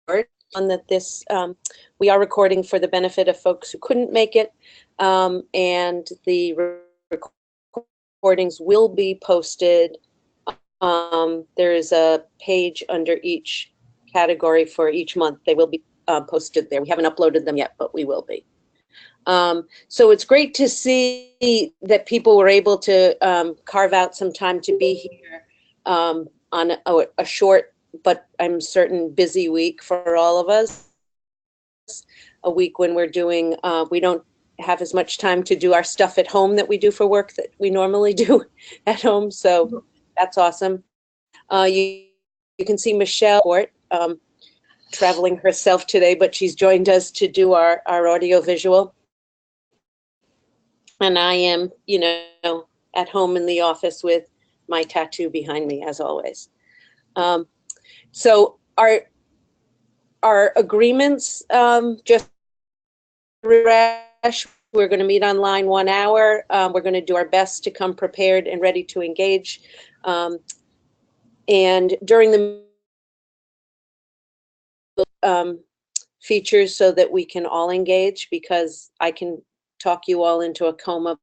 on that this we are recording for the benefit of folks who couldn't make it, and the recordings will be posted. There is a page under each category for each month. They will be posted there. We haven't uploaded them yet, but we will be. So it's great to see that people were able to carve out some time to be here on a short, but I'm certain busy week for all of us. A week when we're doing, we don't have as much time to do our stuff at home that we do for work that we normally do at home. So that's awesome. You can see Michelle traveling herself today, but she's joined us to do our audio visual. And I am, you know, at home in the office with my tattoo behind me, as always. So our agreements, just refresh, we're going to meet online 1 hour. We're going to do our best to come prepared and ready to engage. And during the features so that we can all engage, because I can talk you all into a coma,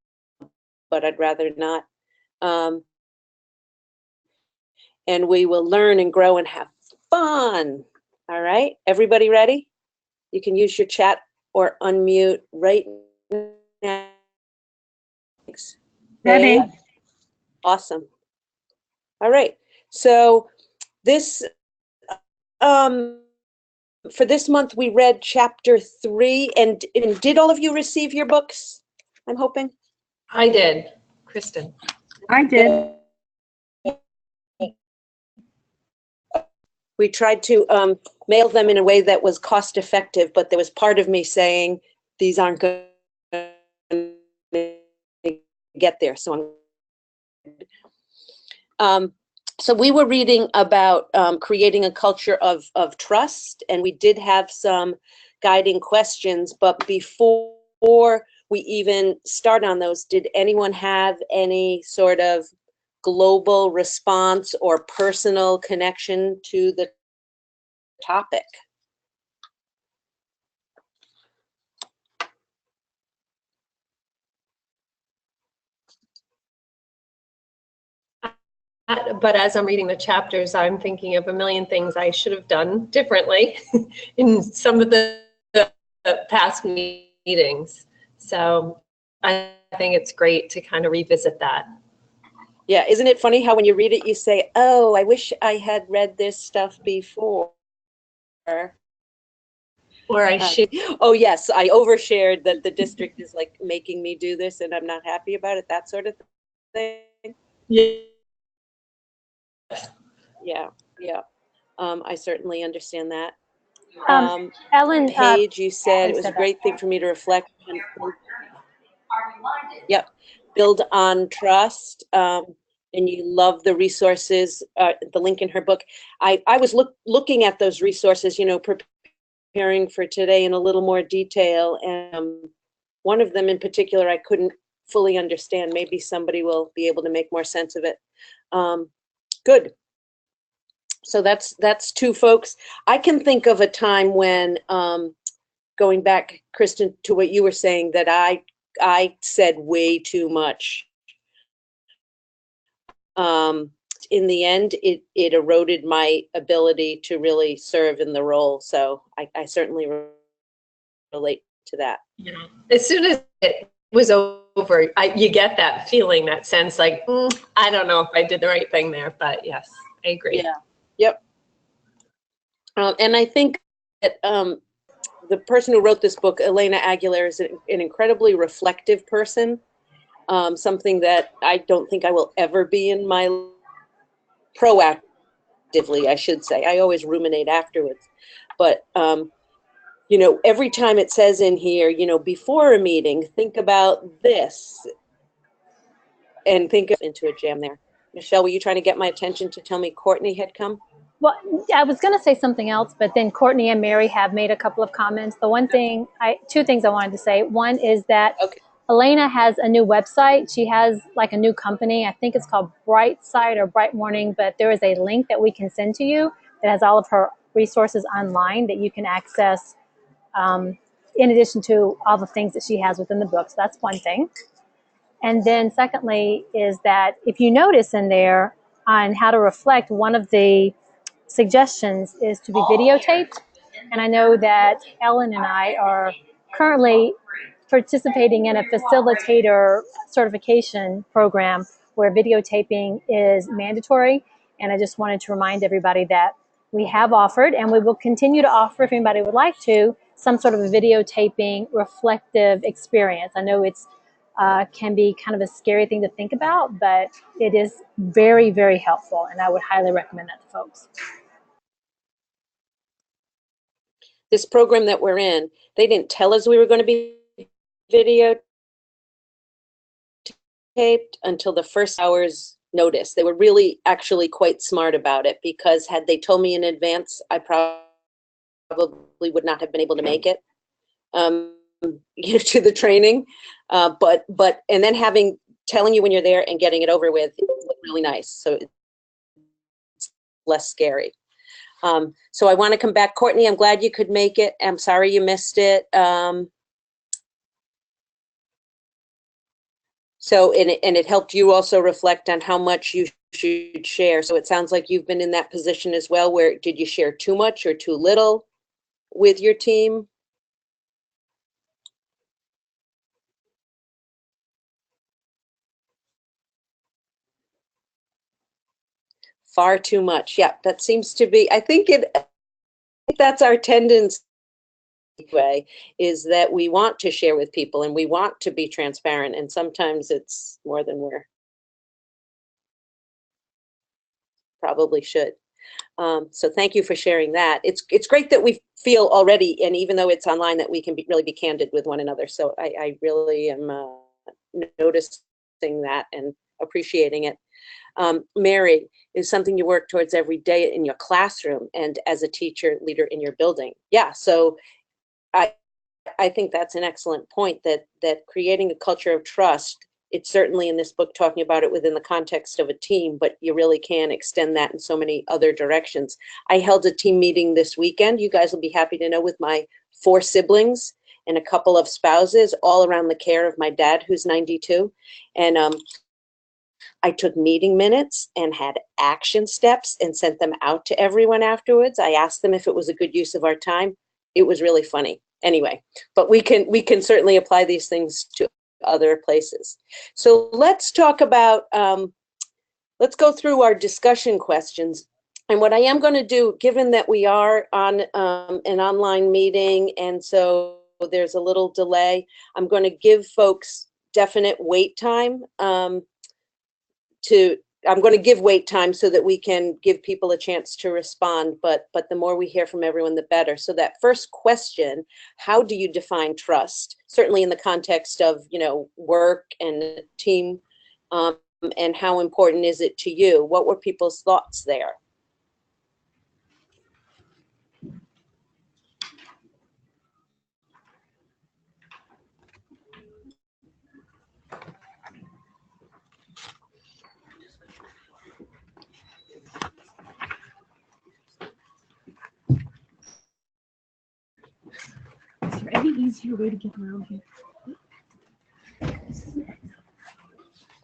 but I'd rather not. And we will learn and grow and have fun. All right, everybody ready? You can use your chat or unmute right now. Thanks. Ready. Awesome. All right, so this, for this month, we read chapter 3, and did all of you receive your books, I'm hoping? I did, Kristen. I did. We tried to mail them in a way that was cost effective, but there was part of me saying, these aren't going to get there, so so we were reading about creating a culture of trust, and we did have some guiding questions, but before we even start on those, did anyone have any sort of global response or personal connection to the topic? But as I'm reading the chapters, I'm thinking of a million things I should have done differently in some of the past meetings. So I think it's great to kind of revisit that. Yeah, isn't it funny how when you read it, you say, oh, I wish I had read this stuff before. Or I should. Oh, yes, I overshared that the district is like making me do this and I'm not happy about it, that sort of thing. Yeah. Yeah. I certainly understand that. Ellen, Paige, you said it was a great thing for me to reflect. Yep, build on trust. And you love the resources, the link in her book. I was looking at those resources, you know, preparing for today in a little more detail. And one of them in particular, I couldn't fully understand. Maybe somebody will be able to make more sense of it. Good. So that's 2 folks. I can think of a time when, going back, Kristen, to what you were saying, that I said way too much. In the end, it eroded my ability to really serve in the role. So I certainly relate to that. Yeah. As soon as it was over, you get that feeling, that sense like, I don't know if I did the right thing there, but yes, I agree. Yeah. Yep. And I think that the person who wrote this book, Elena Aguilar, is an incredibly reflective person. Something that I don't think I will ever be in my proactively, I should say. I always ruminate afterwards. But, you know, every time it says in here, you know, before a meeting, think about this and think into a jam there. Michelle, were you trying to get my attention to tell me Courtney had come? Well, I was going to say something else, but then Courtney and Mary have made a couple of comments. The one thing, 2 things I wanted to say. One is that Elena has a new website. She has like a new company. I think it's called Bright Side or Bright Morning, but there is a link that we can send to you that has all of her resources online that you can access in addition to all the things that she has within the book. So that's one thing. And then secondly is that if you notice in there on how to reflect, one of the suggestions is to be videotaped. And I know that Ellen and I are currently participating in a facilitator certification program where videotaping is mandatory. And I just wanted to remind everybody that we have offered, and we will continue to offer, if anybody would like to, some sort of a videotaping reflective experience. I know it's can be kind of a scary thing to think about, but it is very, very helpful, and I would highly recommend that to folks. This program that we're in, they didn't tell us we were going to be videotaped until the first hour's notice. They were really actually quite smart about it, because had they told me in advance, I probably would not have been able to make it to the training. But and then telling you when you're there and getting it over with was really nice. So it's less scary. So I want to come back. Courtney, I'm glad you could make it. I'm sorry you missed it. So, and it helped you also reflect on how much you should share. So it sounds like you've been in that position as well, where did you share too much or too little with your team? Far too much. Yeah, that seems to be, I think that's our tendency, way, is that we want to share with people and we want to be transparent, and sometimes it's more than we're probably should. So thank you for sharing that. It's great that we feel already, and even though it's online, that we can really be candid with one another. So I really am noticing that and appreciating it. Mary, is something you work towards every day in your classroom and as a teacher leader in your building. Yeah, so I think that's an excellent point, that creating a culture of trust, it's certainly in this book talking about it within the context of a team, but you really can extend that in so many other directions. I held a team meeting this weekend, you guys will be happy to know, with my 4 siblings and a couple of spouses, all around the care of my dad, who's 92. And I took meeting minutes and had action steps and sent them out to everyone afterwards. I asked them if it was a good use of our time. It was really funny. Anyway, but we can certainly apply these things to other places. So let's talk about, let's go through our discussion questions. And what I am going to do, given that we are on an online meeting, and so there's a little delay, I'm going to give folks definite wait time I'm going to give wait time so that we can give people a chance to respond, but the more we hear from everyone, the better. So that first question, how do you define trust? Certainly in the context of, work and team, and how important is it to you? What were people's thoughts there? Is there any easier way to get around here?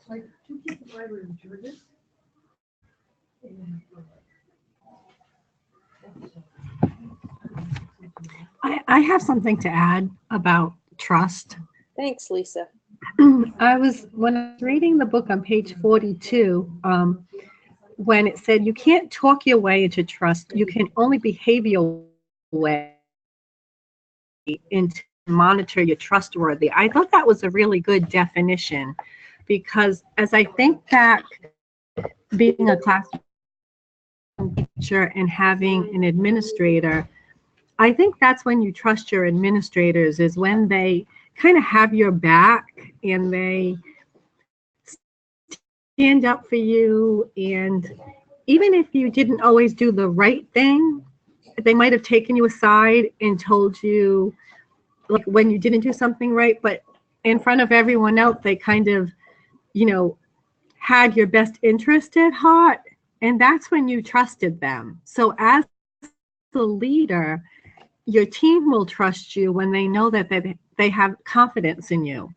Like 2 kids in the library in Georgia. I have something to add about trust. Thanks, Lisa. When I was reading the book on page 42, when it said you can't talk your way into trust, you can only behave your way into monitor you're trustworthy. I thought that was a really good definition, because as I think back, being a classroom teacher and having an administrator, I think that's when you trust your administrators, is when they kind of have your back and they stand up for you. And even if you didn't always do the right thing, they might have taken you aside and told you, like, when you didn't do something right, but in front of everyone else, they kind of, had your best interest at heart. And that's when you trusted them. So as the leader, your team will trust you when they know that they have confidence in you.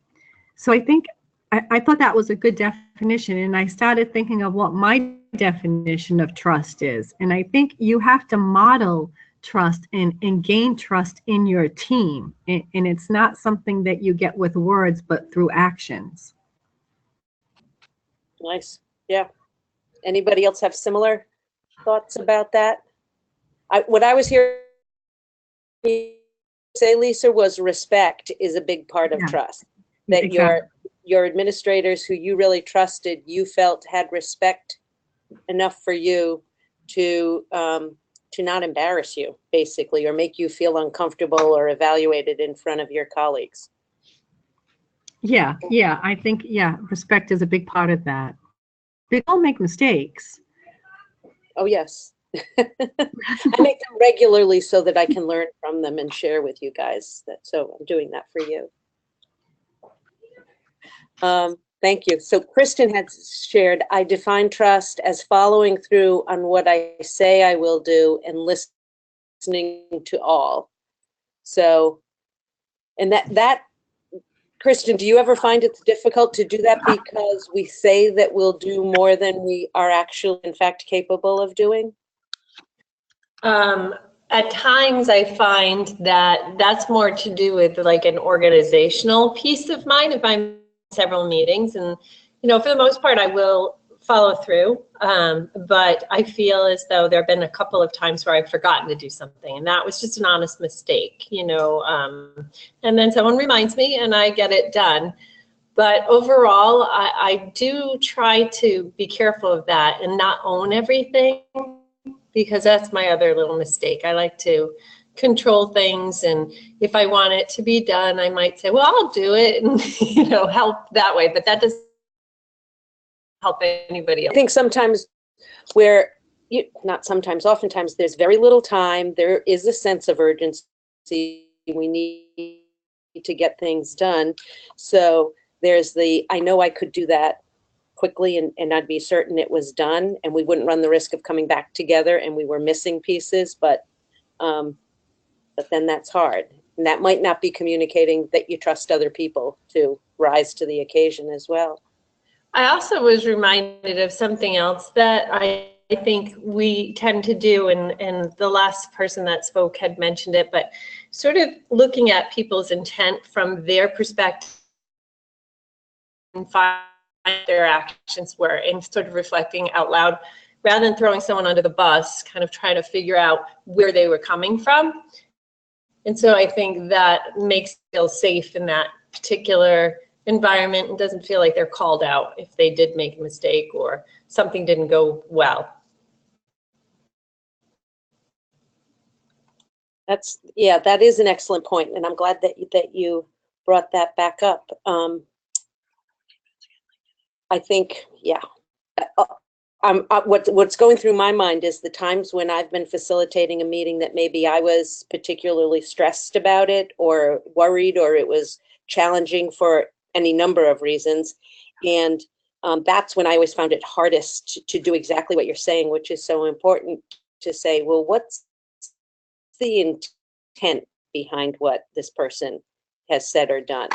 So I think I thought that was a good definition, and I started thinking of what my definition of trust is. And I think you have to model trust and gain trust in your team. And it's not something that you get with words, but through actions. Nice. Yeah. Anybody else have similar thoughts about that? What I was hearing you say, Lisa, was respect is a big part of trust. That Exactly. your administrators who you really trusted, you felt had respect enough for you to not embarrass you, basically, or make you feel uncomfortable or evaluated in front of your colleagues. Yeah, I think, respect is a big part of that. They all make mistakes. Oh, yes. I make them regularly so that I can learn from them and share with you guys. So I'm doing that for you. Thank you. So Kristen had shared, I define trust as following through on what I say I will do and listening to all. So, and that, Kristen, do you ever find it's difficult to do that because we say that we'll do more than we are actually, in fact, capable of doing? At times I find that that's more to do with like an organizational piece of mine if I'm in several meetings, and for the most part I will follow through, but I feel as though there have been a couple of times where I've forgotten to do something, and that was just an honest mistake, and then someone reminds me and I get it done. But overall, I do try to be careful of that and not own everything, because that's my other little mistake. I like to control things, and if I want it to be done, I might say, well, I'll do it, and help that way, but that doesn't help anybody else. I think sometimes not sometimes, oftentimes there's very little time. There is a sense of urgency. We need to get things done. So there's I know I could do that quickly and I'd be certain it was done and we wouldn't run the risk of coming back together and we were missing pieces, but then that's hard. And that might not be communicating that you trust other people to rise to the occasion as well. I also was reminded of something else that I think we tend to do, and the last person that spoke had mentioned it, but sort of looking at people's intent from their perspective and find their actions were, and sort of reflecting out loud rather than throwing someone under the bus, kind of trying to figure out where they were coming from. And so I think that makes them feel safe in that particular environment and doesn't feel like they're called out if they did make a mistake or something didn't go well. That is an excellent point, and I'm glad that you brought that back up. I think, what's going through my mind is the times when I've been facilitating a meeting that maybe I was particularly stressed about it or worried, or it was challenging for any number of reasons. And that's when I always found it hardest to do exactly what you're saying, which is so important to say, well, what's the intent behind what this person has said or done?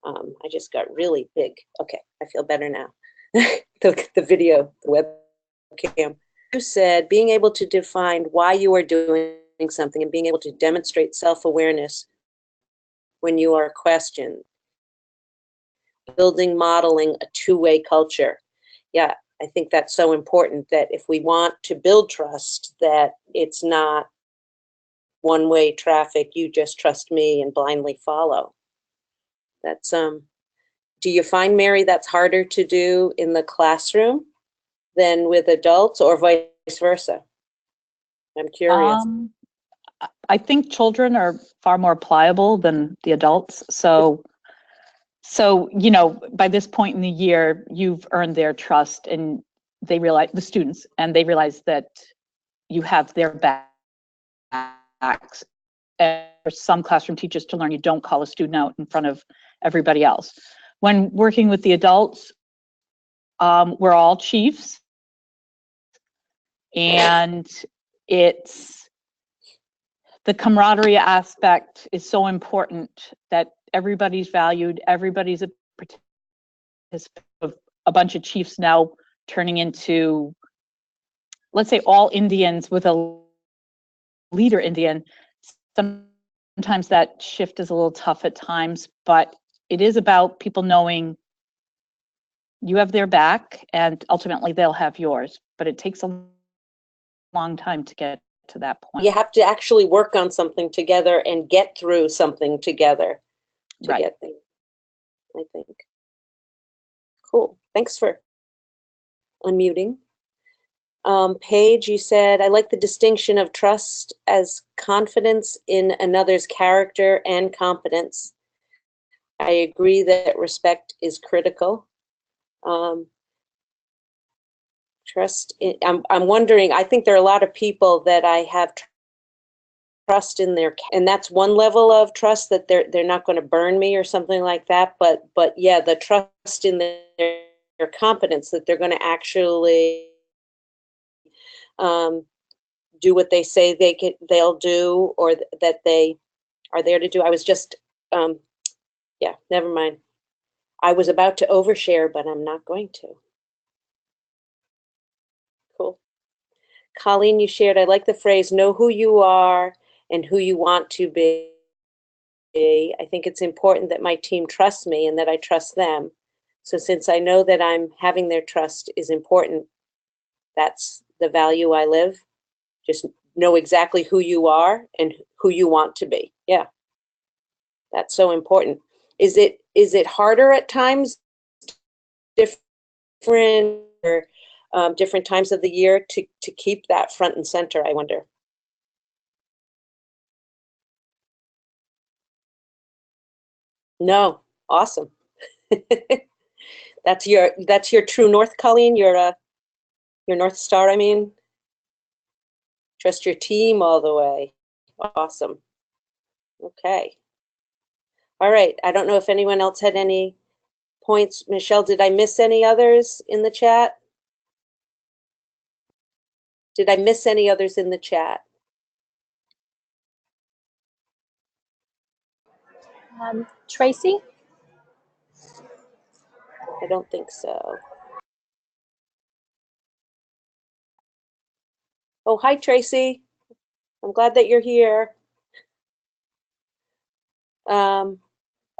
I just got really big. Okay, I feel better now. the video, the webcam. You said being able to define why you are doing something and being able to demonstrate self-awareness when you are questioned. Modeling a two-way culture. Yeah, I think that's so important, that if we want to build trust, that it's not one-way traffic, you just trust me and blindly follow. That's do you find, Mary, that's harder to do in the classroom than with adults, or vice versa? I'm curious. I think children are far more pliable than the adults. So by this point in the year, you've earned their trust, and they realize, the students, and they realize that you have their backs. And for some classroom teachers to learn, you don't call a student out in front of everybody else. When working with the adults, we're all chiefs, and it's the camaraderie aspect is so important, that everybody's valued, everybody's a participant. Of a bunch of chiefs now turning into, let's say, all Indians with a leader Indian. Sometimes that shift is a little tough at times, but it is about people knowing you have their back and ultimately they'll have yours, but it takes a long time to get to that point. You have to actually work on something together and get through something together to Right. get there, I think. Cool. Thanks for unmuting. Paige, you said, I like the distinction of trust as confidence in another's character and competence. I agree that respect is critical. Trust, I'm wondering, I think there are a lot of people that I have trust in their, and that's one level of trust, that they're not going to burn me or something like that. But yeah, the trust in their competence, that they're going to actually do what they say they'll do, or that they are there to do. I was just, yeah, never mind. I was about to overshare, but I'm not going to. Cool. Colleen, you shared, I like the phrase, know who you are and who you want to be. I think it's important that my team trusts me and that I trust them. So since I know that I'm having their trust is important, that's the value I live. Just know exactly who you are and who you want to be. Yeah, that's so important. Is it harder at times, different or different times of the year to keep that front and center, I wonder? No, awesome. That's your true north, Colleen. Your North Star, I mean. Trust your team all the way. Awesome. Okay. All right. I don't know if anyone else had any points. Michelle, did I miss any others in the chat? Did I miss any others in the chat? Tracy? I don't think so. Oh, hi, Tracy. I'm glad that you're here.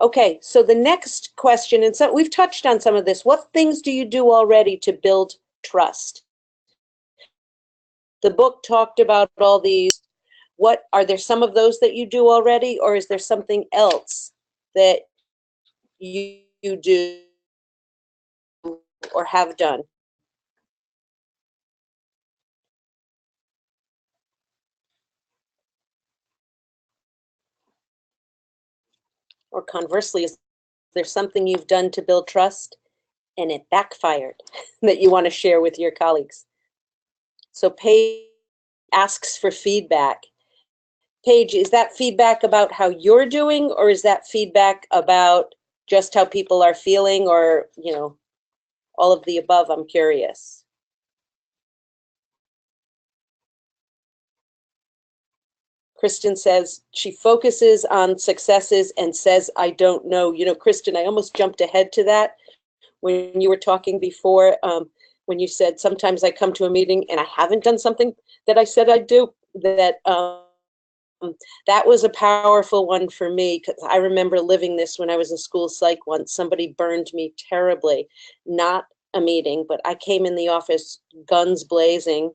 Okay, so the next question, and so we've touched on some of this. What things do you do already to build trust? The book talked about all these. What are there some of those that you do already, or is there something else that you do or have done? Or conversely, is there something you've done to build trust and it backfired that you want to share with your colleagues? So Paige asks for feedback. Paige, is that feedback about how you're doing, or is that feedback about just how people are feeling, or, you know, all of the above? I'm curious. Kristen says she focuses on successes and says, I don't know. You know, Kristen, I almost jumped ahead to that when you were talking before, when you said, sometimes I come to a meeting and I haven't done something that I said I'd do. That was a powerful one for me, because I remember living this when I was in school psych once. Somebody burned me terribly, not a meeting, but I came in the office guns blazing,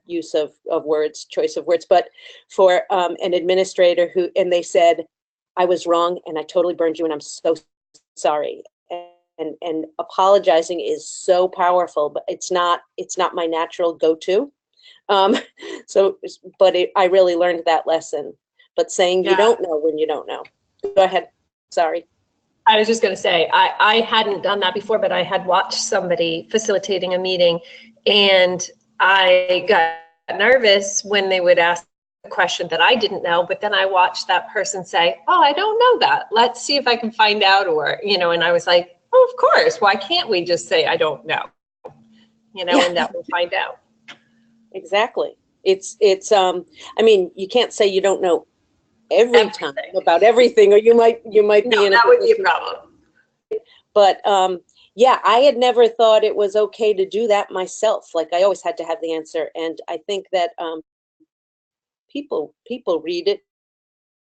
use of words, choice of words, but for an administrator who, and they said, I was wrong and I totally burned you and I'm so sorry. And apologizing is so powerful, but it's not my natural go-to. So, but I really learned that lesson. But saying you don't know when you don't know. Go ahead. Sorry. I was just going to say, I hadn't done that before, but I had watched somebody facilitating a meeting, and I got nervous when they would ask a question that I didn't know, but then I watched that person say, oh, I don't know that. Let's see if I can find out, or, you know, and I was like, oh, of course. Why can't we just say, I don't know? You know, yeah. And that we'll find out. Exactly. I mean, you can't say you don't know every time Everything. about everything, or you might be No, in a that would be a position. problem. But yeah, I had never thought it was okay to do that myself. Like, I always had to have the answer, and I think that people read it.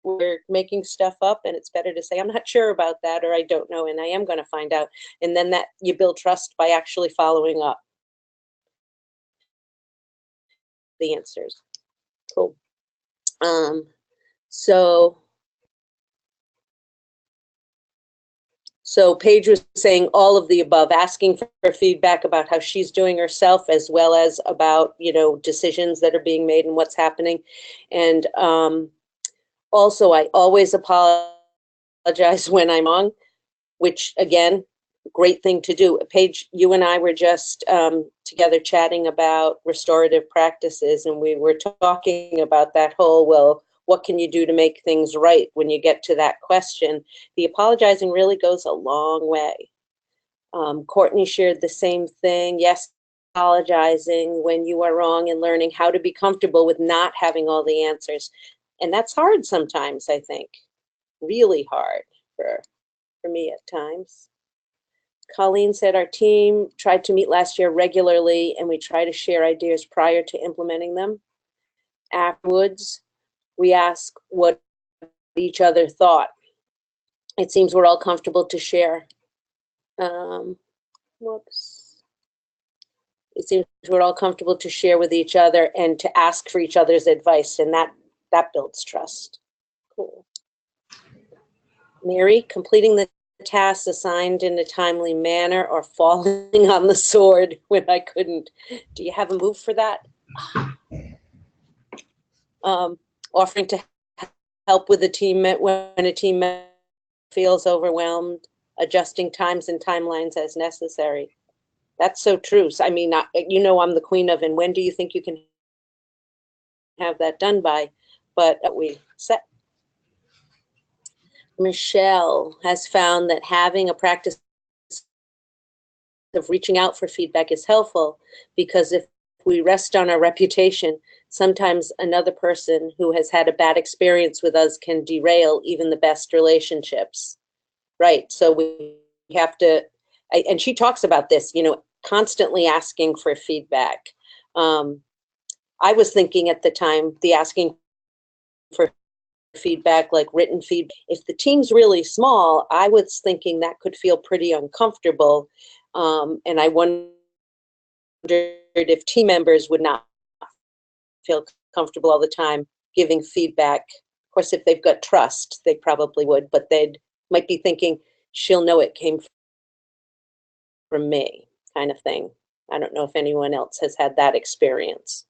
We're making stuff up, and it's better to say, I'm not sure about that, or I don't know, and I am going to find out. And then that you build trust by actually following up the answers. Cool. So Paige was saying all of the above, asking for feedback about how she's doing herself, as well as about, you know, decisions that are being made and what's happening. And also, I always apologize when I'm wrong, which, again, great thing to do. Paige, you and I were just together chatting about restorative practices, and we were talking about that whole, well, what can you do to make things right when you get to that question? The apologizing really goes a long way. Courtney shared the same thing. Yes, apologizing when you are wrong and learning how to be comfortable with not having all the answers. And that's hard sometimes, I think. Really hard for me at times. Colleen said our team tried to meet last year regularly, and we try to share ideas prior to implementing them. Afterwards, we ask what each other thought. It seems we're all comfortable to share. Whoops. It seems we're all comfortable to share with each other and to ask for each other's advice, and that builds trust. Cool. Mary, completing the tasks assigned in a timely manner, or falling on the sword when I couldn't. Do you have a move for that? Offering to help with a team when a team member feels overwhelmed, adjusting times and timelines as necessary. That's so true. So, I mean, you know, I'm the queen of, and when do you think you can have that done by? But we set. Michelle has found that having a practice of reaching out for feedback is helpful, because if we rest on our reputation, sometimes another person who has had a bad experience with us can derail even the best relationships. Right. So we have to, and she talks about this, you know, constantly asking for feedback. I was thinking at the time, the asking for feedback, like written feedback, if the team's really small, I was thinking that could feel pretty uncomfortable. And I wondered if team members would not feel comfortable all the time giving feedback. Of course, if they've got trust, they probably would, but they'd might be thinking, she'll know it came from me, kind of thing. I don't know if anyone else has had that experience.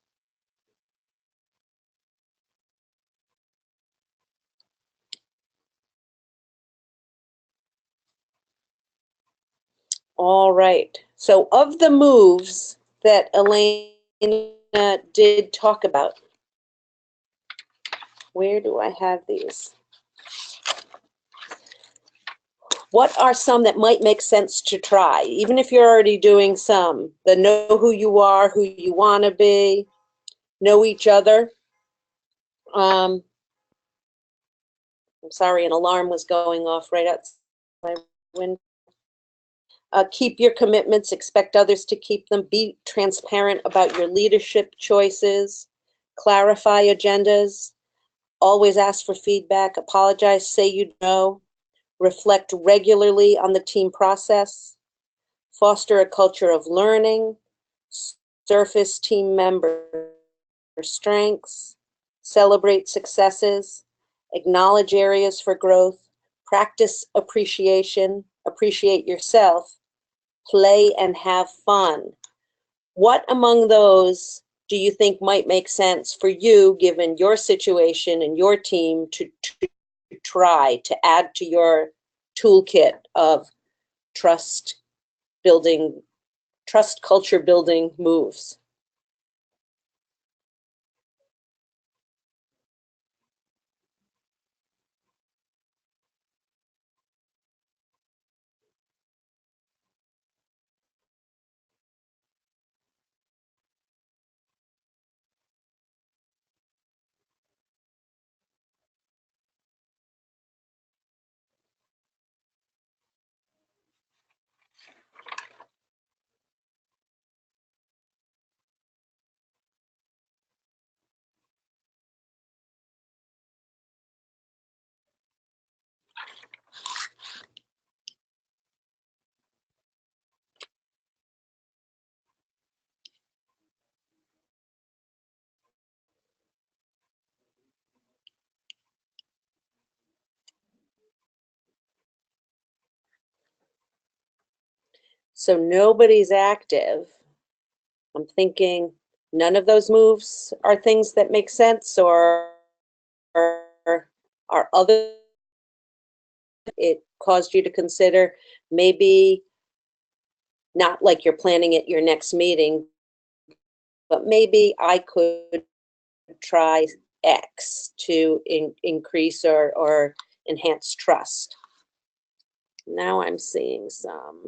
All right. So of the moves that Elena did talk about, where do I have these? What are some that might make sense to try, even if you're already doing some? The know who you are, who you want to be, know each other. I'm sorry, an alarm was going off right outside my window. Keep your commitments, expect others to keep them, be transparent about your leadership choices, clarify agendas, always ask for feedback, apologize, say you know, reflect regularly on the team process, foster a culture of learning, surface team member strengths, celebrate successes, acknowledge areas for growth, practice appreciation, appreciate yourself, play and have fun. What among those do you think might make sense for you, given your situation and your team, to try to add to your toolkit of trust building, trust culture building moves? So nobody's active. I'm thinking none of those moves are things that make sense, or are other, it caused you to consider maybe not like you're planning at your next meeting, but maybe I could try X to increase or enhance trust. Now I'm seeing some.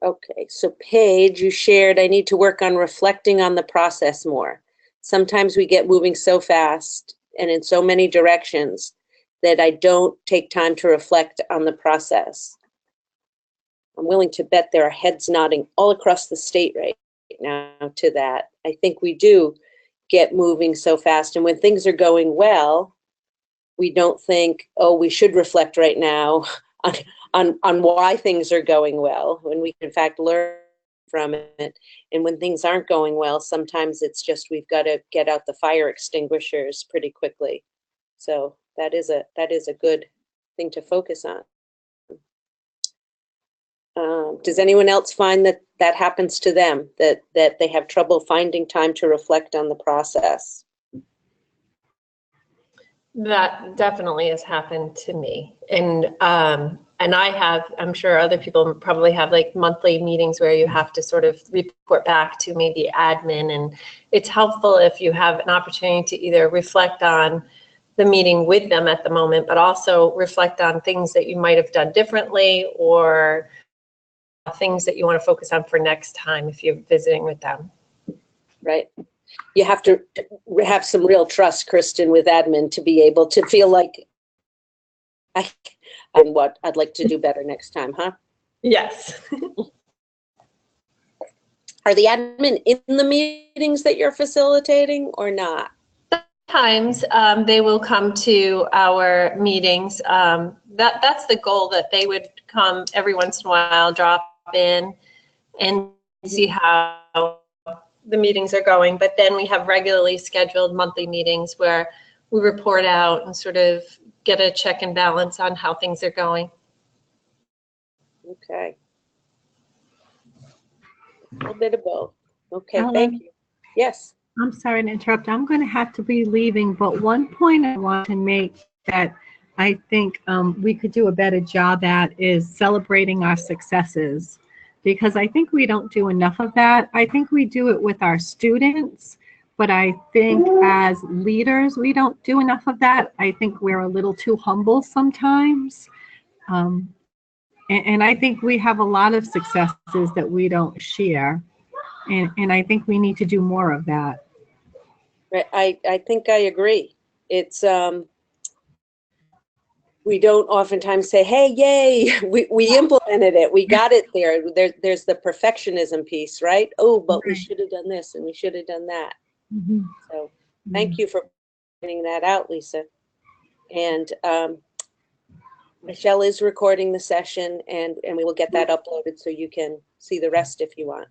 Okay, so Paige, you shared, I need to work on reflecting on the process more. Sometimes we get moving so fast and in so many directions that I don't take time to reflect on the process. I'm willing to bet there are heads nodding all across the state right now to that. I think we do get moving so fast, and when things are going well, we don't think, oh, we should reflect right now on why things are going well, when we can in fact learn from it. And when things aren't going well, sometimes it's just we've got to get out the fire extinguishers pretty quickly. So that is a good thing to focus on. Does anyone else find that that happens to them, that they have trouble finding time to reflect on the process? That definitely has happened to me. And I have, I'm sure other people probably have like monthly meetings where you have to sort of report back to maybe admin. And it's helpful if you have an opportunity to either reflect on the meeting with them at the moment, but also reflect on things that you might have done differently or things that you want to focus on for next time if you're visiting with them. Right. You have to have some real trust, Kristen, with admin to be able to feel like and what I'd like to do better next time, huh? Yes. Are the admin in the meetings that you're facilitating or not? Sometimes they will come to our meetings. That's the goal, that they would come every once in a while, drop in and see how the meetings are going. But then we have regularly scheduled monthly meetings where we report out and sort of get a check and balance on how things are going. Okay. A little bit of both. Okay, Ellen, thank you. Yes. I'm sorry to interrupt. I'm going to have to be leaving, but one point I want to make that I think we could do a better job at is celebrating our successes, because I think we don't do enough of that. I think we do it with our students, but I think as leaders, we don't do enough of that. I think we're a little too humble sometimes. And I think we have a lot of successes that we don't share. And I think we need to do more of that. I think I agree. It's we don't oftentimes say, hey, yay, we implemented it, we got it there. There's the perfectionism piece, right? Oh, but we should have done this and we should have done that. Mm-hmm. So thank you for pointing that out, Lisa. And Michelle is recording the session, and we will get that uploaded so you can see the rest if you want.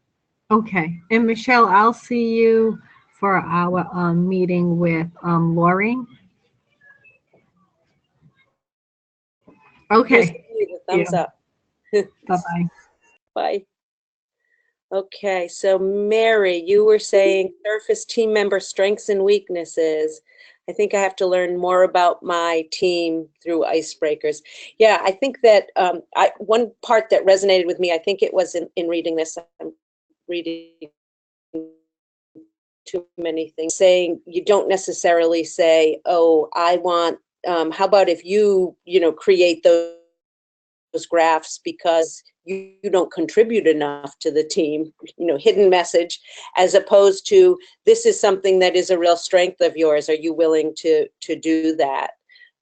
Okay. And Michelle, I'll see you for our meeting with Lori. Okay. Just give me the thumbs up. Bye-bye. Bye. Okay, so Mary, you were saying surface team member strengths and weaknesses. I think I have to learn more about my team through icebreakers. Yeah, I think that one part that resonated with me, I think it was in reading this, I'm reading too many things, saying you don't necessarily say, oh, I want, how about if you create those graphs because you don't contribute enough to the team, hidden message, as opposed to this is something that is a real strength of yours. Are you willing to do that?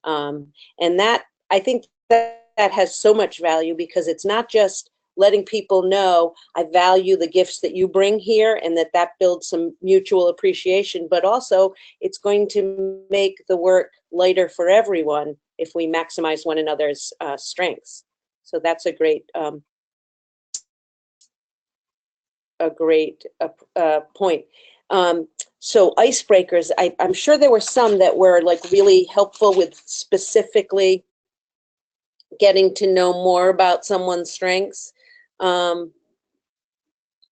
And that, I think that has so much value, because it's not just letting people know I value the gifts that you bring here and that builds some mutual appreciation, but also it's going to make the work lighter for everyone if we maximize one another's strengths. So that's a great point. So icebreakers, I'm sure there were some that were like really helpful with specifically getting to know more about someone's strengths.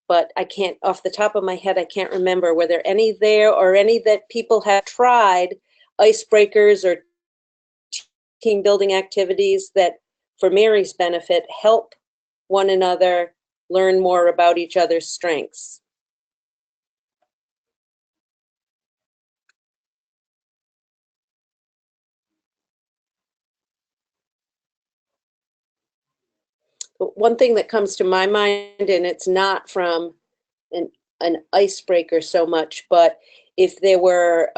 But I can't, off the top of my head, I can't remember. Were there any there or any that people have tried, icebreakers or team building activities that, for Mary's benefit, help one another learn more about each other's strengths? But one thing that comes to my mind, and it's not from an icebreaker so much, but if there were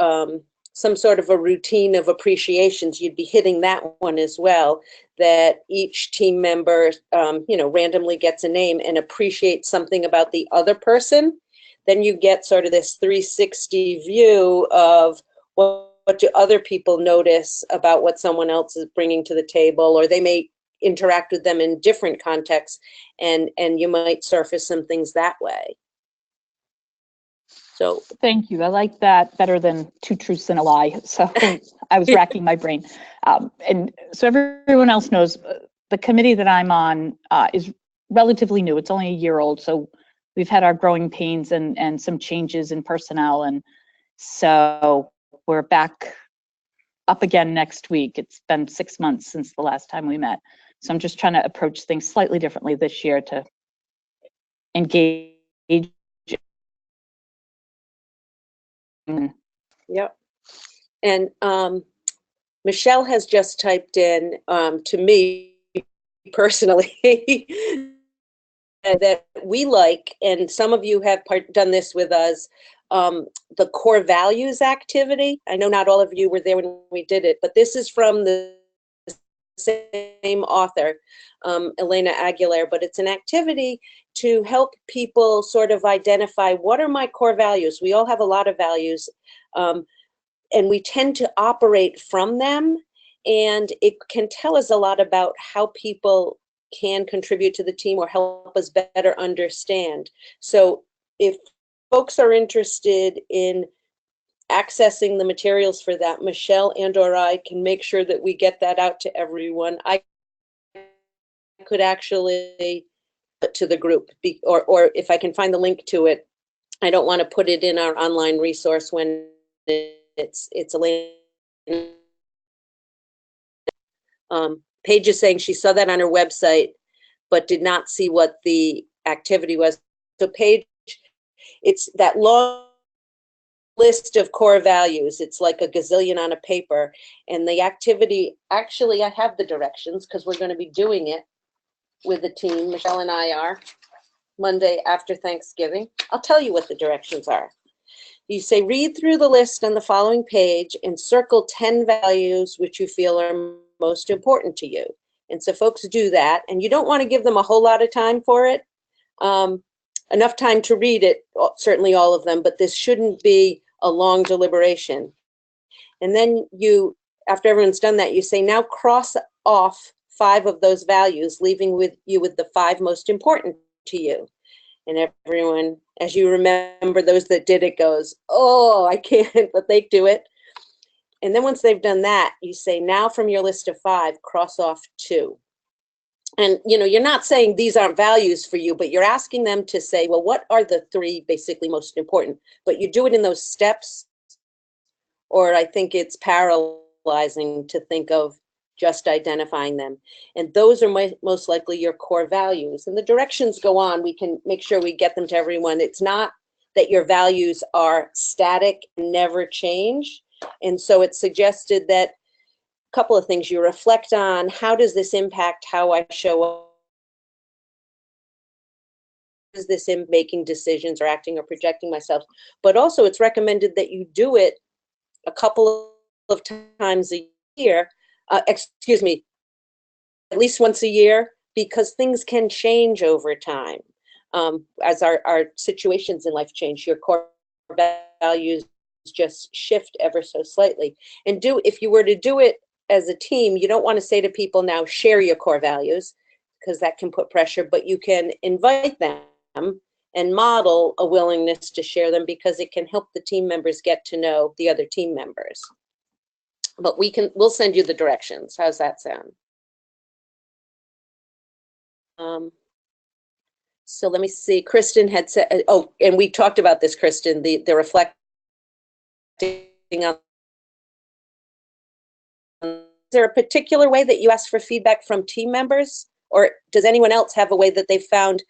some sort of a routine of appreciations, you'd be hitting that one as well, that each team member, randomly gets a name and appreciates something about the other person. Then you get sort of this 360 view of what do other people notice about what someone else is bringing to the table, or they may interact with them in different contexts, and you might surface some things that way. So thank you. I like that better than two truths and a lie. So I was racking my brain. And so everyone else knows the committee that I'm on is relatively new. It's only a year old. So we've had our growing pains and some changes in personnel. And so we're back up again next week. It's been 6 months since the last time we met. So I'm just trying to approach things slightly differently this year to engage. Yep. And Michelle has just typed in to me personally that we like, and some of you have done this with us, the core values activity. I know not all of you were there when we did it, but this is from the same author, Elena Aguilar, but it's an activity to help people sort of identify, what are my core values? We all have a lot of values, and we tend to operate from them, and it can tell us a lot about how people can contribute to the team or help us better understand. So if folks are interested in accessing the materials for that, Michelle and/or I can make sure that we get that out to everyone. I could actually put to the group, or if I can find the link to it. I don't want to put it in our online resource when it's a link. Paige is saying she saw that on her website, but did not see what the activity was. So Paige, it's that long list of core values. It's like a gazillion on a paper. And the activity, actually, I have the directions because we're going to be doing it with the team. Michelle and I are, Monday after Thanksgiving. I'll tell you what the directions are. You say, read through the list on the following page and circle 10 values which you feel are most important to you. And so folks do that, and you don't want to give them a whole lot of time for it. Enough time to read it, certainly all of them, but this shouldn't be a long deliberation. And then you, after everyone's done that, you say, now cross off 5 of those values, leaving you with the 5 most important to you. And everyone, as you remember, those that did it goes, oh, I can't, but they do it. And then once they've done that, you say, now from your list of 5, cross off 2. And you're not saying these aren't values for you, but you're asking them to say, well, what are the 3 basically most important? But you do it in those steps, or I think it's paralyzing to think of just identifying them. And those are most likely your core values. And the directions go on. We can make sure we get them to everyone. It's not that your values are static and never change. And so it's suggested that a couple of things you reflect on: how does this impact how I show up? Is this in making decisions or acting or projecting myself? But also it's recommended that you do it a couple of times a year, excuse me, at least once a year, because things can change over time. As our situations in life change, your core values just shift ever so slightly. And if you were to do it as a team, you don't want to say to people, now share your core values, because that can put pressure, but you can invite them and model a willingness to share them, because it can help the team members get to know the other team members. But we'll send you the directions. How's that sound? So let me see. Kristen had said, oh, and we talked about this, Kristen, the reflecting on. Is there a particular way that you ask for feedback from team members, or does anyone else have a way that they found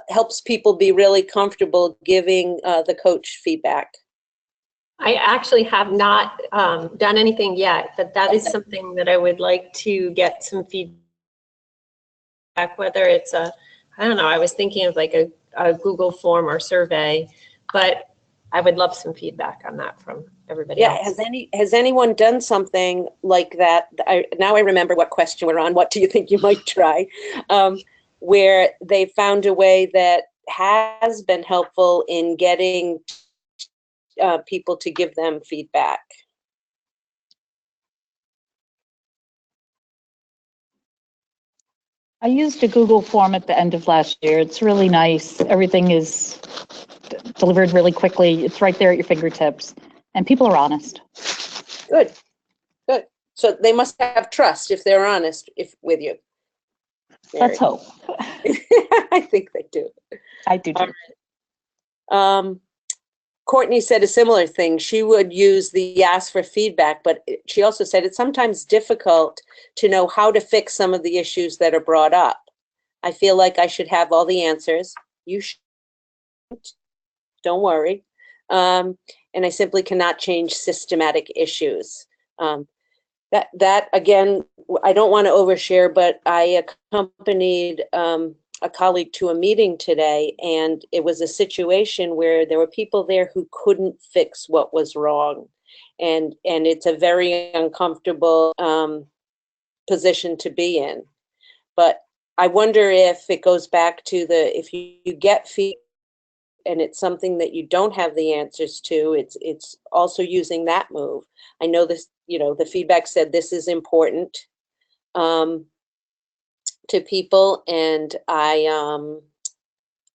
helps people be really comfortable giving the coach feedback? I actually have not done anything yet, but that is something that I would like to get some feedback, whether it's I don't know, I was thinking of like a Google form or survey, but I would love some feedback on that from everybody else. Has anyone done something like that? Now I remember what question we're on. What do you think you might try? Where they found a way that has been helpful in getting people to give them feedback. I used a Google form at the end of last year. It's really nice. Everything is delivered really quickly. It's right there at your fingertips, and people are honest. Good, good. So they must have trust if they're honest with you. Mary. Let's hope. I think they do. I do too. Courtney said a similar thing. She would use the ask for feedback, but she also said it's sometimes difficult to know how to fix some of the issues that are brought up. I feel like I should have all the answers. You shouldn't. Don't worry. And I simply cannot change systematic issues. That again, I don't want to overshare, but I accompanied a colleague to a meeting today, and it was a situation where there were people there who couldn't fix what was wrong, and it's a very uncomfortable position to be in. But I wonder if it goes back to if you get feedback and it's something that you don't have the answers to, it's also using that move. I know this, the feedback said this is important to people, and I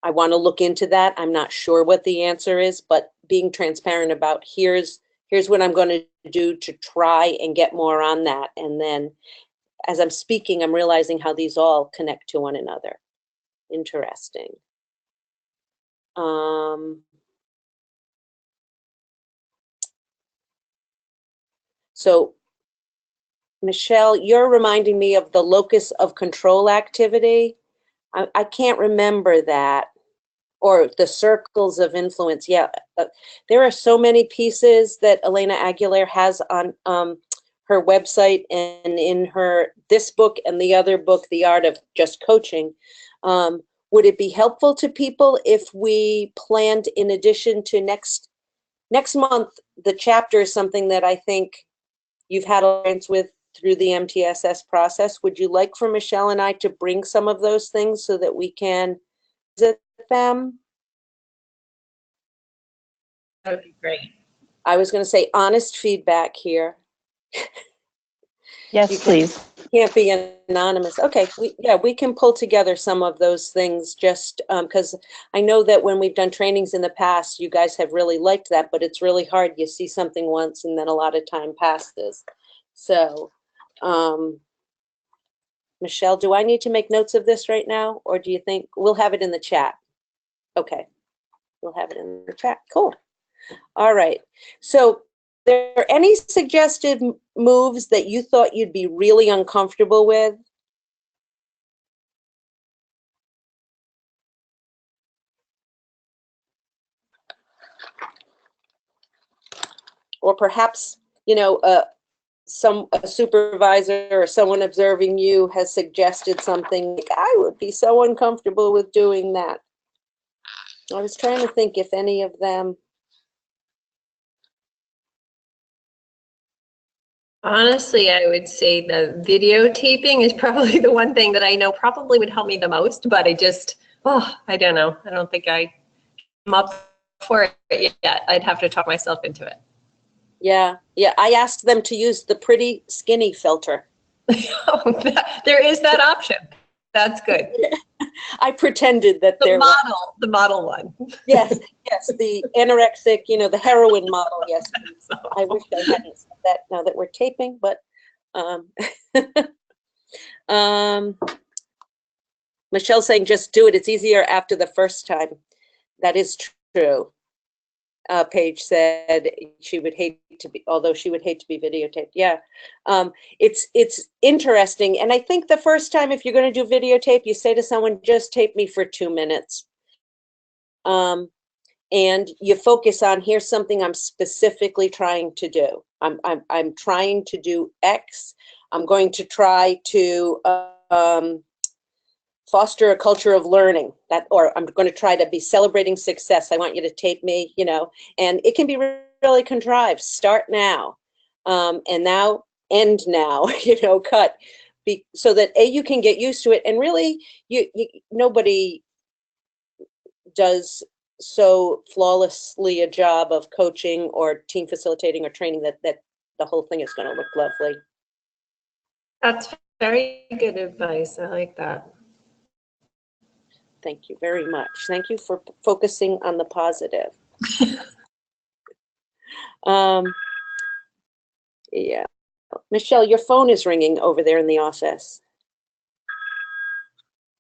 want to look into that. I'm not sure what the answer is, but being transparent about here's what I'm going to do to try and get more on that. And then as I'm speaking, I'm realizing how these all connect to one another. Interesting. So Michelle, you're reminding me of the locus of control activity. I can't remember that. Or the circles of influence. Yeah, there are so many pieces that Elena Aguilar has on her website and in this book and the other book, The Art of Just Coaching. Would it be helpful to people if we planned, in addition to next month, the chapter is something that I think you've had experience with through the MTSS process. Would you like for Michelle and I to bring some of those things so that we can visit them? That would be great. I was going to say honest feedback here. Yes, please. Can't be anonymous. Okay, we can pull together some of those things, just because I know that when we've done trainings in the past, you guys have really liked that, but it's really hard. You see something once and then a lot of time passes. So, Michelle, do I need to make notes of this right now, or do you think we'll have it in the chat? Okay, we'll have it in the chat. Cool. All right. So, are there any suggested moves that you thought you'd be really uncomfortable with? Or perhaps, a supervisor or someone observing you has suggested something like, I would be so uncomfortable with doing that. I was trying to think if any of them. Honestly, I would say the videotaping is probably the one thing that I know probably would help me the most, but I don't know. I don't think I came up for it yet. I'd have to talk myself into it. Yeah. I asked them to use the pretty skinny filter. There is that option. That's good. I pretended that the model one. Yes, the anorexic, the heroin model. Yes, I wish I hadn't said that now that we're taping, but Michelle's saying just do it. It's easier after the first time. That is true. Paige said she would hate to be, although she would hate to be videotaped. Yeah, it's interesting. And I think the first time, if you're going to do videotape, you say to someone, just tape me for 2 minutes. And you focus on, here's something I'm specifically trying to do. I'm trying to do X. I'm going to try to foster a culture of learning, that, or I'm going to try to be celebrating success. I want you to tape me, you know, and it can be really contrived. Start now, and now, end now, you know, cut, so that you can get used to it. And really, nobody does so flawlessly a job of coaching or team facilitating or training that the whole thing is going to look lovely. That's very good advice. I like that. Thank you very much. Thank you for focusing on the positive. Yeah. Michelle, your phone is ringing over there in the office.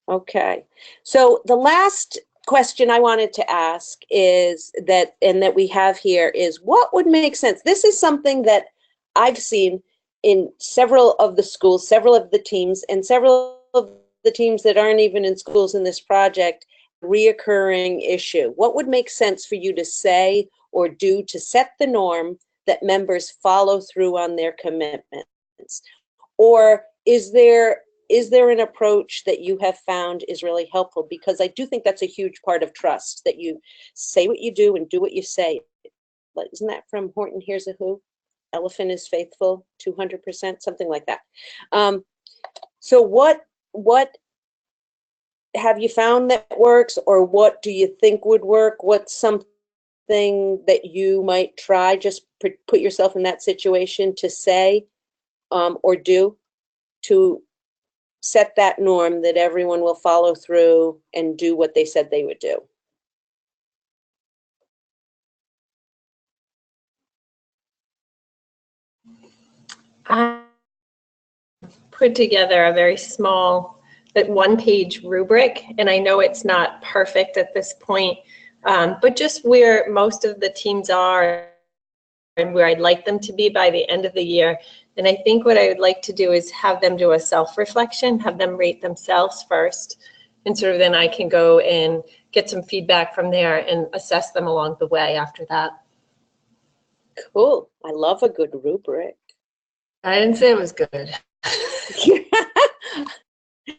Okay. So the last question I wanted to ask is that, and that we have here, is what would make sense? This is something that I've seen in several of the schools, several of the teams, and several of the teams that aren't even in schools in this project, reoccurring issue. What would make sense for you to say or do to set the norm that members follow through on their commitments? Or is there an approach that you have found is really helpful? Because I do think that's a huge part of trust, that you say what you do and do what you say. But isn't that from Horton Hears a Who? Elephant is faithful, 200%, something like that. So what have you found that works, or what do you think would work? What's something that you might try? Just put yourself in that situation to say or do to set that norm that everyone will follow through and do what they said they would do. I put together a very small, but one-page rubric, and I know it's not perfect at this point, but just where most of the teams are and where I'd like them to be by the end of the year. And I think what I would like to do is have them do a self-reflection, have them rate themselves first, and sort of then I can go and get some feedback from there and assess them along the way after that. Cool. I love a good rubric. I didn't say it was good.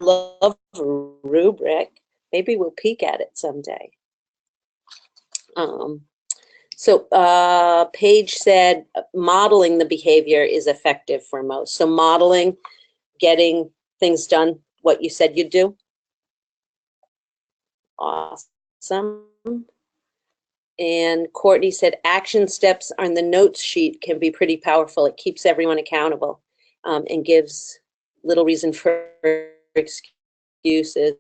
Love a rubric. Maybe we'll peek at it someday. So Paige said modeling the behavior is effective for most. So modeling, getting things done, what you said you'd do. Awesome. And Courtney said action steps on the notes sheet can be pretty powerful. It keeps everyone accountable and gives little reason for excuses.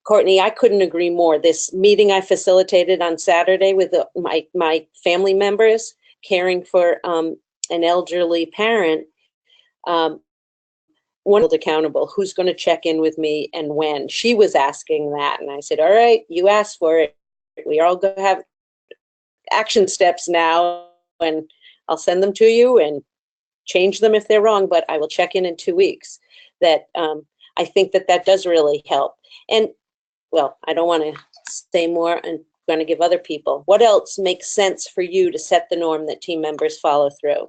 Courtney, I couldn't agree more. This meeting I facilitated on Saturday with my family members caring for an elderly parent, one was accountable. Who's going to check in with me and when? She was asking that, and I said, all right, you asked for it. We are all going to have action steps now, and I'll send them to you and change them if they're wrong, but I will check in 2 weeks. That I think that does really help. And well, I don't want to say more. I'm going to give other people. What else makes sense for you to set the norm that team members follow through?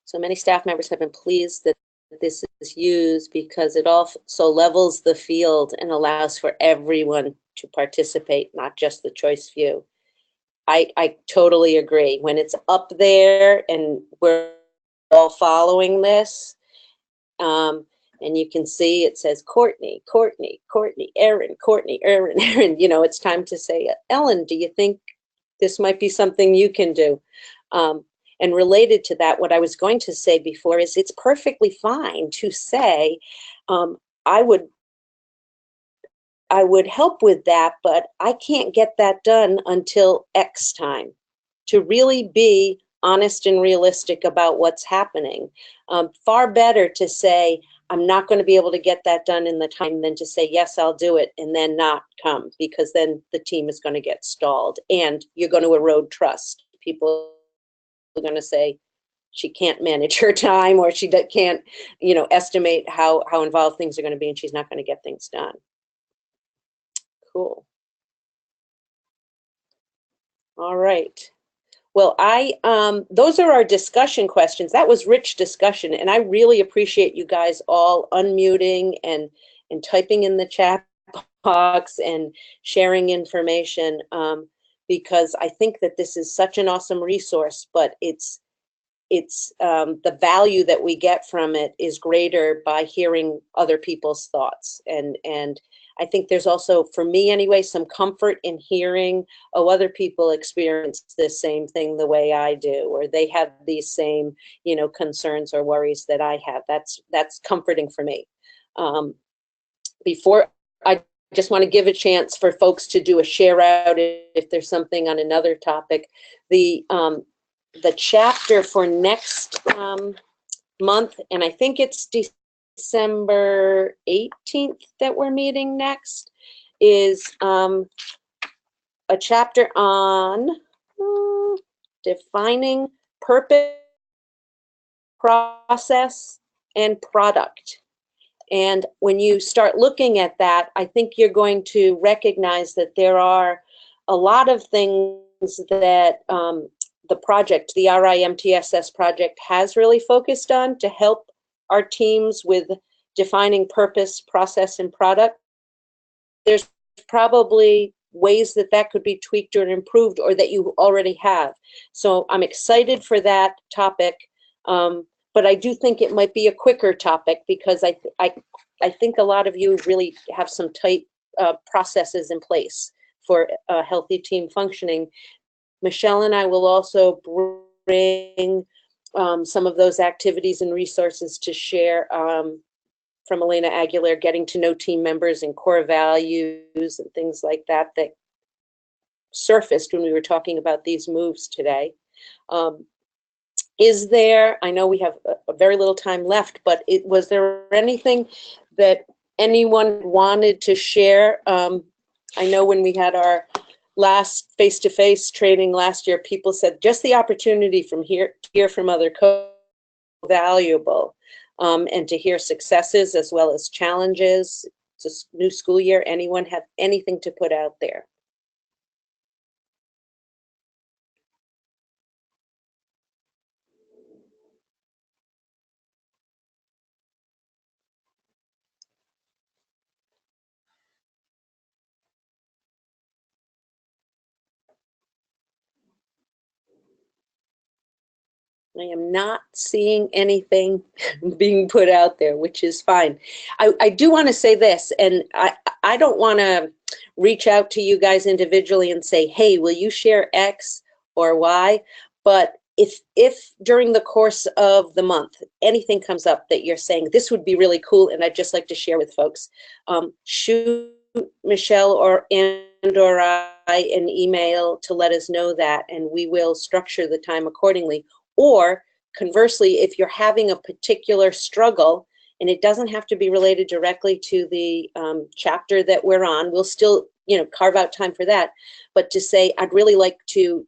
So many staff members have been pleased that this is used because it also levels the field and allows for everyone to participate, not just the choice few. I totally agree. When it's up there and we're all following this, and you can see it says Courtney, Courtney, Courtney, Erin, Courtney, Erin, Erin, you know, it's time to say, Ellen, do you think this might be something you can do? And related to that, what I was going to say before is it's perfectly fine to say, I would I would help with that, but I can't get that done until X time, to really be honest and realistic about what's happening. Far better to say, I'm not going to be able to get that done in the time than to say, yes, I'll do it, and then not come, because then the team is going to get stalled and you're going to erode trust. People are going to say, she can't manage her time, or she can't, estimate how involved things are going to be, and she's not going to get things done. Cool. All right. Well, those are our discussion questions. That was rich discussion, and I really appreciate you guys all unmuting and typing in the chat box and sharing information, because I think that this is such an awesome resource, but it's the value that we get from it is greater by hearing other people's thoughts. And I think there's also, for me anyway, some comfort in hearing, oh, other people experience this same thing the way I do, or they have these same, concerns or worries that I have. That's comforting for me. Before, I just want to give a chance for folks to do a share out if there's something on another topic. The chapter for next month, and I think it's December 18th that we're meeting next, is a chapter on defining purpose, process, and product. And when you start looking at that, I think you're going to recognize that there are a lot of things that the project, the RIMTSS project, has really focused on to help our teams with defining purpose, process, and product. There's probably ways that could be tweaked or improved, or that you already have. So I'm excited for that topic, but I do think it might be a quicker topic, because I think a lot of you really have some tight processes in place for a healthy team functioning. Michelle and I will also bring some of those activities and resources to share from Elena Aguilar, getting to know team members and core values and things like that surfaced when we were talking about these moves today. Is there, I know we have a very little time left, but was there anything that anyone wanted to share? I know when we had our last face-to-face training last year, people said just the opportunity to hear from other valuable, and to hear successes as well as challenges. It's a new school year. Anyone have anything to put out there? I am not seeing anything being put out there, which is fine. I do want to say this, and I don't want to reach out to you guys individually and say, hey, will you share X or Y? But if during the course of the month, anything comes up that you're saying, this would be really cool, and I'd just like to share with folks, shoot Michelle or I an email to let us know that, and we will structure the time accordingly. Or conversely, if you're having a particular struggle, and it doesn't have to be related directly to the chapter that we're on, we'll still, carve out time for that. But to say, I'd really like to,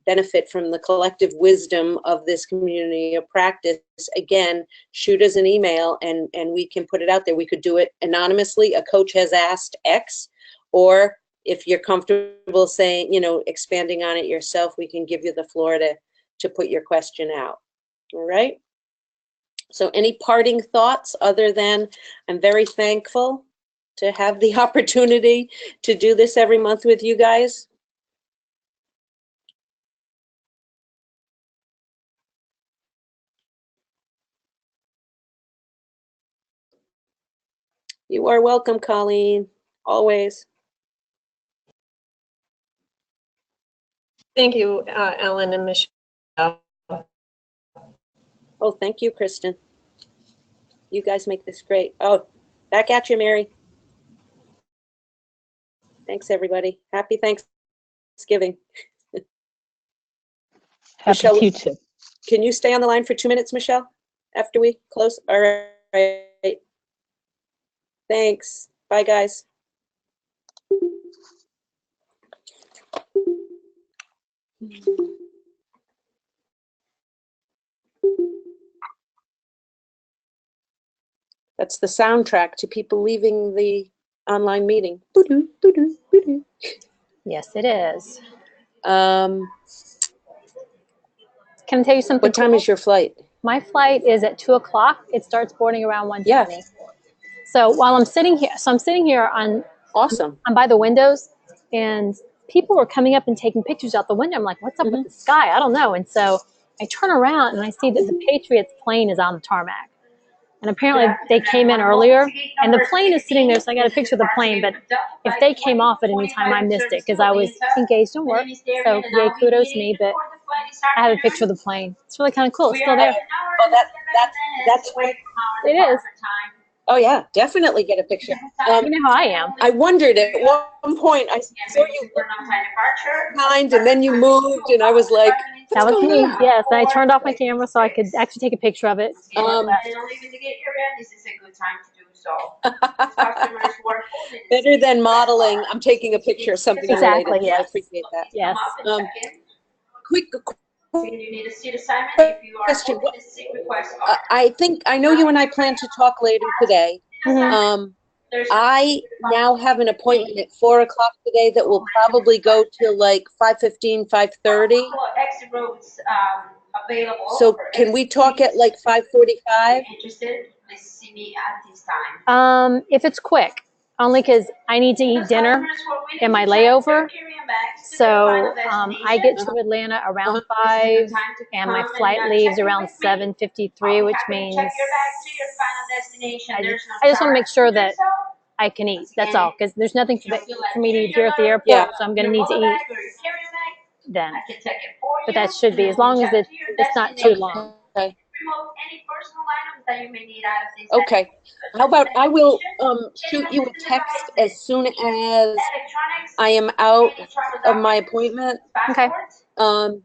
benefit from the collective wisdom of this community of practice, again, shoot us an email and we can put it out there. We could do it anonymously. A coach has asked X, or if you're comfortable saying, expanding on it yourself, we can give you the floor to put your question out. All right. So any parting thoughts other than I'm very thankful to have the opportunity to do this every month with you guys? You are welcome, Colleen, always. Thank you, Ellen and Michelle. Oh, thank you, Kristen. You guys make this great. Oh, back at you, Mary. Thanks, everybody. Happy Thanksgiving. Happy Michelle, to you too. Can you stay on the line for 2 minutes, Michelle, after we close? All right. Thanks. Bye, guys. That's the soundtrack to people leaving the online meeting. Boo-doo, boo-doo, boo-doo. Yes, it is. Um, Can I tell you something? what time cool? is your flight? My flight is at 2 o'clock. It starts boarding around 1:20. Yeah. So while I'm sitting here, I'm sitting here Awesome. I'm by the windows, and people were coming up and taking pictures out the window. I'm like, what's up with the sky? I don't know. And so I turn around and I see that the Patriots plane is on the tarmac. And apparently they came in earlier, and the plane is sitting there, so I got a picture of the plane. But if they came off at any time, I missed it because I was engaged in work. So yay, kudos to me. But I have a picture of the plane. It's really kind of cool. It's still there. Oh, that's great. It is. Oh yeah, definitely get a picture. You know how I am. I wondered at one point, I saw you behind and then you moved and I was like, That was me. Yes, I turned off my camera so I could actually take a picture of it. This is a good time to do so. Customers who are better than modeling, I'm taking a picture of something Exactly, related. yes. I appreciate that. Yes. Quick you need a seat assignment if you are question. holding a seat request. I know you and I plan to talk later today. I now have an appointment at 4 o'clock today that will probably go till like 5:15, 5:30. Exit roads available. So can we talk at like 5:45? Interested? Please see me at this time. If it's quick, only because I need to eat dinner in my layover. So I get to Atlanta around 5, and my flight leaves around 7:53, which means I just want to make sure that I can eat. That's all, because there's nothing for me to eat here at the airport, Yeah. so I'm going to need to eat then. But that should be, as long as it's not too long. Okay. Any personal items that you may need out of this. Okay. How about I will shoot you a text as soon as I am out of my appointment. Okay. And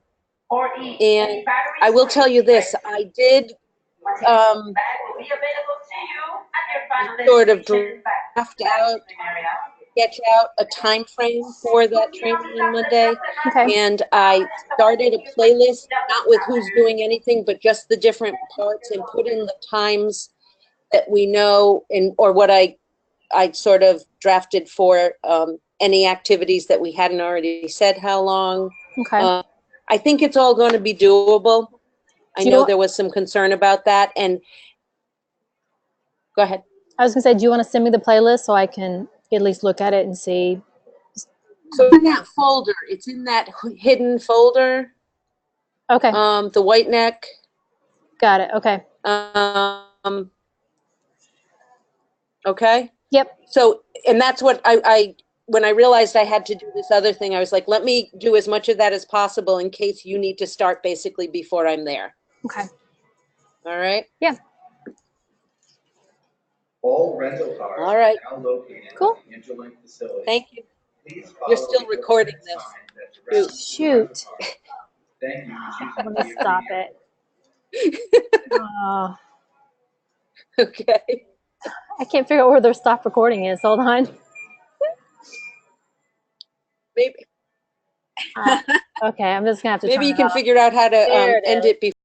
I will tell you this, I did sort of draft out, sketch out a time frame for that training on Monday. Okay. And I started a playlist, not with who's doing anything, but just the different parts, and put in the times that we know, or what I sort of drafted for any activities that we hadn't already said how long. Okay. I think it's all going to be doable. I know there was some concern about that. And go ahead. I was going to say, do you want to send me the playlist so I can at least look at it and see? So in that folder, it's in that hidden folder. Okay. The white neck. Got it. Okay. Okay. Yep. So, and that's what when I realized I had to do this other thing, I was like, let me do as much of that as possible in case you need to start basically before I'm there. Okay. All right. Yeah. All rental cars All right. are now located Cool. at the Interlink facility. Thank you. Please You're follow still the recording sign this. that directs you to the rental Shoot. car. Thank you for choosing I'm going to the stop agreement. it. Okay. I can't figure out where their stop recording is. Hold on. Maybe. Okay, I'm just going to have to Maybe turn you it can off. figure out how to There it end is. it before.